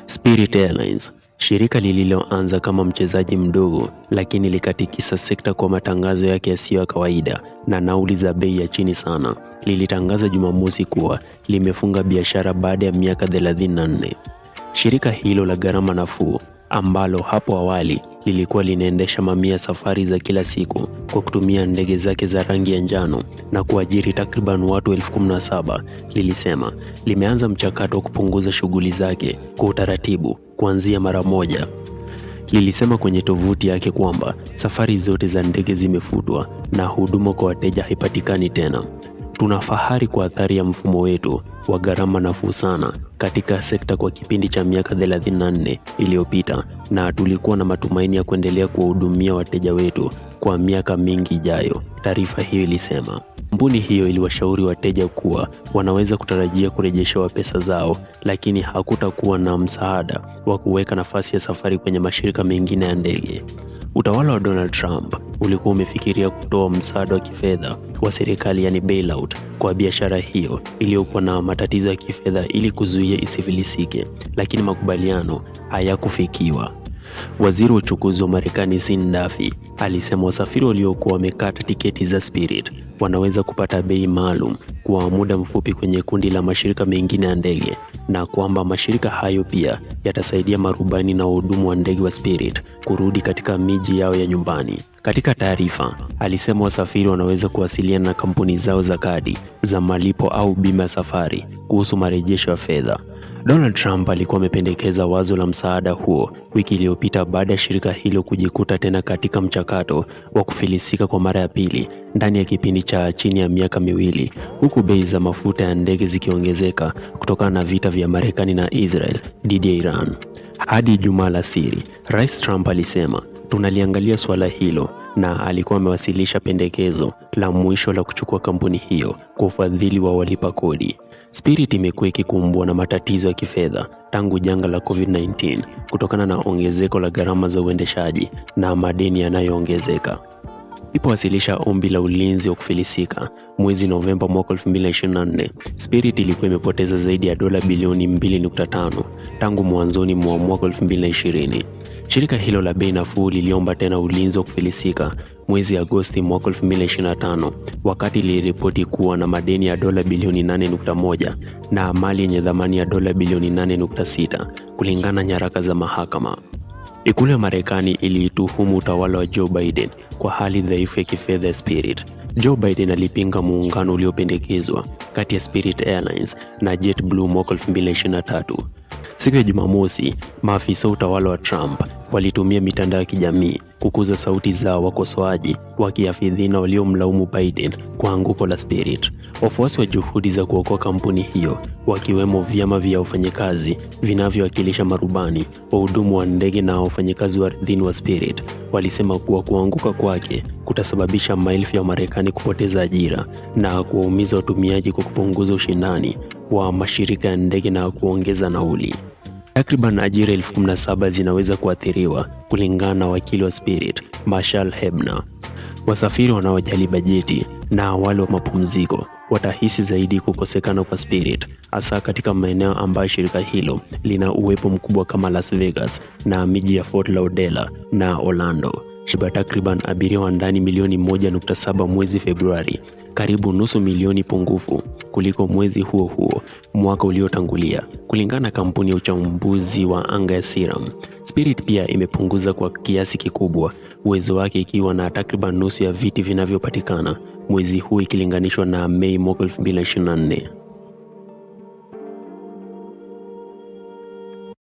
Spirit Airlines, shirika lililoanza kama mchezaji mdogo lakini likatikisa sekta kwa matangazo yake yasiyo ya kawaida na nauli za bei ya chini sana, lilitangaza Jumamosi kuwa limefunga biashara baada ya miaka 34. Shirika hilo la gharama nafuu ambalo hapo awali lilikuwa linaendesha mamia safari za kila siku kwa kutumia ndege zake za rangi ya njano na kuajiri takriban watu 17,000, lilisema limeanza mchakato wa kupunguza shughuli zake kwa utaratibu kuanzia mara moja. Lilisema kwenye tovuti yake kwamba safari zote za ndege zimefutwa na huduma kwa wateja haipatikani tena. Tuna fahari kwa athari ya mfumo wetu wa gharama nafuu sana katika sekta kwa kipindi cha miaka 34 iliyopita, na tulikuwa na matumaini ya kuendelea kuwahudumia wateja wetu kwa miaka mingi ijayo, taarifa hiyo ilisema. Kampuni hiyo iliwashauri wateja kuwa wanaweza kutarajia kurejeshewa pesa zao, lakini hakutakuwa na msaada wa kuweka nafasi ya safari kwenye mashirika mengine ya ndege. Utawala wa Donald Trump ulikuwa umefikiria kutoa msaada wa kifedha wa serikali, yani bailout, kwa biashara hiyo iliyokuwa na matatizo ya kifedha ili kuzuia isifilisike, lakini makubaliano hayakufikiwa. Waziri wa uchukuzi wa Marekani Sean Duffy alisema wasafiri waliokuwa wamekata tiketi za Spirit wanaweza kupata bei maalum kwa muda mfupi kwenye kundi la mashirika mengine ya ndege, na kwamba mashirika hayo pia yatasaidia marubani na wahudumu wa ndege wa Spirit kurudi katika miji yao ya nyumbani. Katika taarifa, alisema wasafiri wanaweza kuwasiliana na kampuni zao za kadi za malipo au bima ya safari kuhusu marejesho ya fedha. Donald Trump alikuwa amependekeza wazo la msaada huo wiki iliyopita baada ya shirika hilo kujikuta tena katika mchakato wa kufilisika kwa mara ya pili ndani ya kipindi cha chini ya miaka miwili, huku bei za mafuta ya ndege zikiongezeka kutokana na vita vya Marekani na Israel dhidi ya Iran. Hadi Ijumaa alasiri, Rais Trump alisema tunaliangalia suala hilo, na alikuwa amewasilisha pendekezo la mwisho la kuchukua kampuni hiyo kwa ufadhili wa walipa kodi. Spirit imekuwa ikikumbwa na matatizo ya kifedha tangu janga la COVID-19 kutokana na ongezeko la gharama za uendeshaji na madeni yanayoongezeka. Ilipowasilisha ombi la ulinzi wa kufilisika mwezi Novemba mwaka 2024, Spirit ilikuwa imepoteza zaidi ya dola bilioni 2.5 tangu mwanzoni mwa mwaka 2020. Shirika hilo la bei nafuu liliomba tena ulinzi wa kufilisika mwezi Agosti mwaka 2025, wakati liliripoti kuwa na madeni ya dola bilioni 8.1 na mali yenye thamani ya dola bilioni 8.6 kulingana na nyaraka za mahakama. Ikulu ya Marekani iliituhumu utawala wa Joe Biden kwa hali dhaifu ya kifedha ya Spirit. Joe Biden alipinga muungano uliopendekezwa kati ya Spirit Airlines na JetBlue mwaka 2023. Siku ya Jumamosi, maafisa utawala wa Trump walitumia mitandao ya kijamii kukuza sauti za wakosoaji wakiafidhina waliomlaumu Biden kwa anguko la Spirit. Wafuasi wa juhudi za kuokoa kampuni hiyo, wakiwemo vyama vya wafanyakazi vinavyowakilisha marubani, wahudumu wa ndege na wafanyakazi wa ardhini wa Spirit, walisema kuwa kuanguka kwake kutasababisha maelfu ya Marekani kupoteza ajira na kuwaumiza watumiaji kwa kupunguza ushindani wa mashirika ya ndege na kuongeza nauli. Takriban ajira 17,000 zinaweza kuathiriwa kulingana na wakili wa Spirit, Marshall Hebner. Wasafiri wanaojali bajeti na wale wa mapumziko watahisi zaidi kukosekana kwa Spirit, hasa katika maeneo ambayo shirika hilo lina uwepo mkubwa kama Las Vegas na miji ya Fort Lauderdale na Orlando. Shiba takriban abiria wa ndani milioni 1.7 mwezi Februari, karibu nusu milioni pungufu kuliko mwezi huo huo mwaka uliotangulia, kulingana na kampuni ya uchambuzi wa anga ya Serum. Spirit pia imepunguza kwa kiasi kikubwa uwezo wake, ikiwa na takriban nusu ya viti vinavyopatikana mwezi huu ikilinganishwa na Mei mwaka 2024.